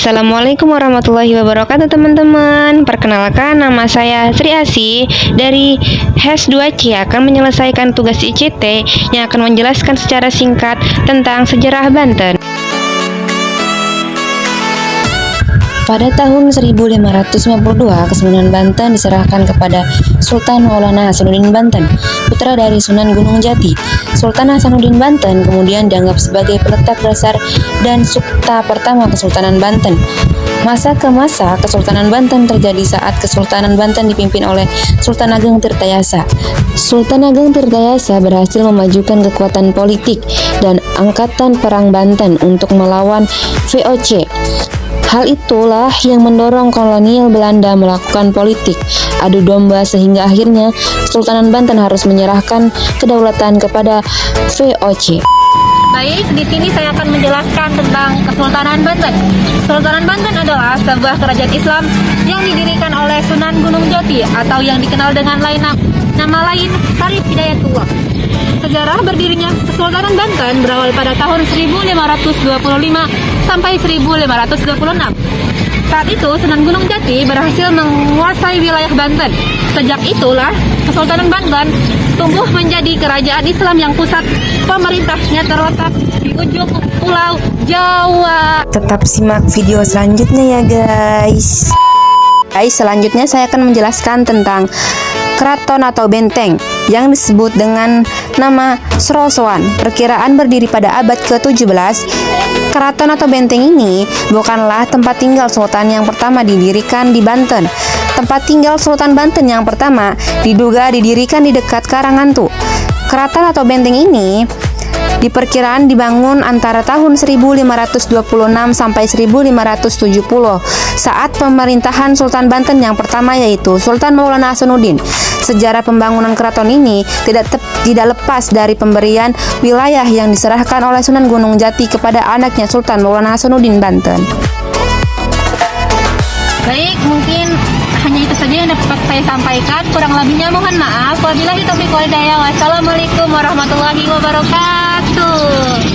Assalamualaikum warahmatullahi wabarakatuh teman-teman. Perkenalkan, nama saya Sri Asi dari HES 2C akan menyelesaikan tugas ICT yang akan menjelaskan secara singkat tentang sejarah Banten. Pada tahun 1552, Kesultanan Banten diserahkan kepada Sultan Maulana Hasanuddin Banten, putra dari Sunan Gunung Jati. Sultan Hasanuddin Banten kemudian dianggap sebagai peletak dasar dan sukta pertama Kesultanan Banten. Masa ke masa Kesultanan Banten terjadi saat Kesultanan Banten dipimpin oleh Sultan Ageng Tirtayasa. Sultan Ageng Tirtayasa berhasil memajukan kekuatan politik dan angkatan perang Banten untuk melawan VOC. Hal itulah yang mendorong kolonial Belanda melakukan politik adu domba sehingga akhirnya Kesultanan Banten harus menyerahkan kedaulatan kepada VOC. Baik, di sini saya akan menjelaskan tentang Kesultanan Banten. Kesultanan Banten adalah sebuah kerajaan Islam yang didirikan oleh Sunan Gunung Jati atau yang dikenal dengan nama lain Syarif Hidayatullah. Sejarah berdirinya Kesultanan Banten berawal pada tahun 1525 sampai 1526. Saat itu Sunan Gunung Jati berhasil menguasai wilayah Banten. Sejak itulah Kesultanan Banten tumbuh menjadi kerajaan Islam yang pusat pemerintahnya terletak di ujung pulau Jawa. Tetap simak video selanjutnya ya guys. Selanjutnya saya akan menjelaskan tentang keraton atau benteng yang disebut dengan nama Srosoan. Perkiraan berdiri pada abad ke-17. Keraton atau benteng ini bukanlah tempat tinggal sultan yang pertama didirikan di Banten. Tempat tinggal Sultan Banten yang pertama diduga didirikan di dekat Karangantu. Keraton atau benteng ini diperkirakan dibangun antara tahun 1526 sampai 1570 saat pemerintahan Sultan Banten yang pertama yaitu Sultan Maulana Hasanuddin. Sejarah pembangunan keraton ini tidak lepas dari pemberian wilayah yang diserahkan oleh Sunan Gunung Jati kepada anaknya Sultan Maulana Hasanuddin Banten. Baik, mungkin hanya itu saja yang dapat saya sampaikan. Kurang lebihnya mohon maaf. Wabillahi taufiq wal hidayah. Wassalamualaikum warahmatullahi wabarakatuh.